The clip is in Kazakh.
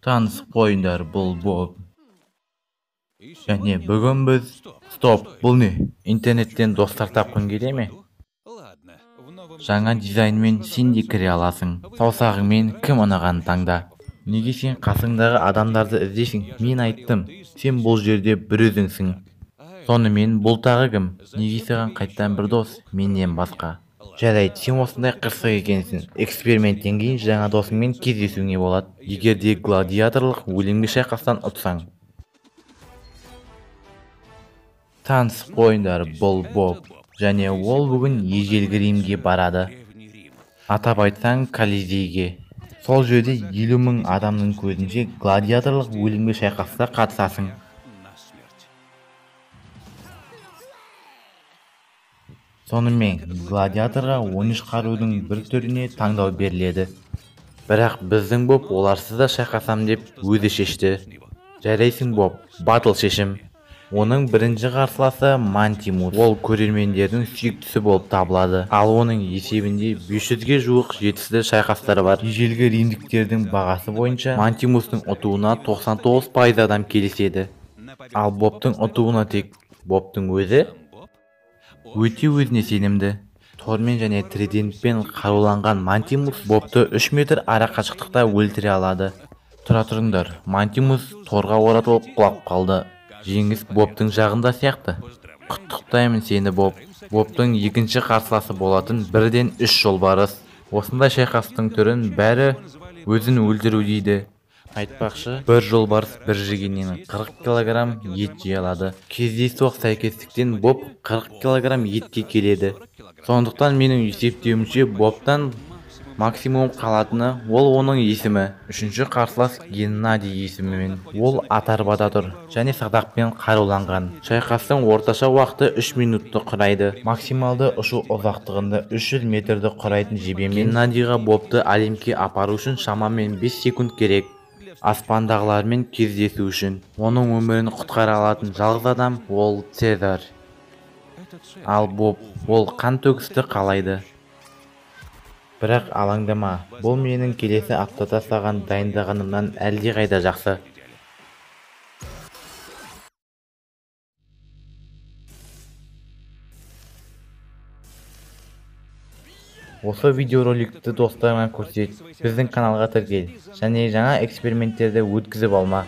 Танысып қойыңдар, бұл Боб. Және бүгін біз... Стоп, бұл не? Интернеттен достар тапқың келе ме? Жаңа дизайнмен сен де кіре аласың. Саусағыңмен кім ұнағанын таңда. Неге сен қасыңдағы адамдарды іздейсің? Мен айттым, сен бұл жерде бір өзіңсің. Сонымен бұл тағы кім? Неге саған қайттан бір дос, менен басқа? Жарайды, сен осындай қырсық екенсің. Эксперименттен кейін жаңа досыңмен кездесуіңе болады. Егер де гладиаторлық өлімге шайқастан ұтсаң. Танысып қойыңдар, бұл Боб. Және ол бүгін ежелгі Римге барады. Атап айтсаң, Колизейге. Сол жерде 50 000 адамның көзінше гладиаторлық өлімге шайқаста қатысасың. Сонымен, гладиаторға 13 қарудың бір түріне таңдау беріледі. Бірақ біздің Боб оларсыз да шайқасам деп өзі шешті. Жарайсың Боб, батыл шешім. Оның бірінші қарсыласы Мантимус. Ол көрермендердің сүйіктісі болып табылады. Ал оның есебінде 500-ге жуық жетісті шайқастары бар. Ежелгі римдіктердің бағасы бойынша Мантимустың ұтуына 99% адам келіседі. Ал Бобтың ұтуына тек Бобтың өзі өте өзіне сенімді. Тормен және тридентпен қаруланған Мантимус Бобты 3 метр ара қашықтықта өлтіре алады. Тұра тұрыңдар, Мантимус торға оратылып құлап қалды. Жеңіс Бобтың жағында сияқты. Құттықтаймын сені, Боб. Бобтың екінші қарсыласы болатын 1-3 жолбарыс. Осындай шайқастың түрін бәрі өзін өлтіру дейді. Айтпақшы, бір жолбарыс бір жегеннен 40 килограмм ет жей алады. Кездейсоқ сәйкестіктен Боб 40 килограмм етке келеді. Сондықтан менің есептеуімше Бобтан максимум қалатыны ол оның есімі. Үшінші қарсылас Геннадий есімімен. Ол атарбада тұр және садақпен қаруланған. Шайқастың орташа уақыты 3 минутты құрайды. Максималды ұшу ұзақтығында 300 метрді құрайтын жебемен Геннадийға Бобты әлемге апару үшін шамамен 5 секунд керек. Аспандағылармен кездесу үшін. Оның өмірін құтқара алатын жалғыз адам ол Цезарь. Ал Боб ол қан төгісті қалайды. Бірақ алаңдама, бұл менің келесі аптада саған дайындағанымнан әлдеқайда жақсы. Осы видеороликті достарыңа көрсет, біздің каналға тіркел, және жаңа эксперименттерді өткізіп алма.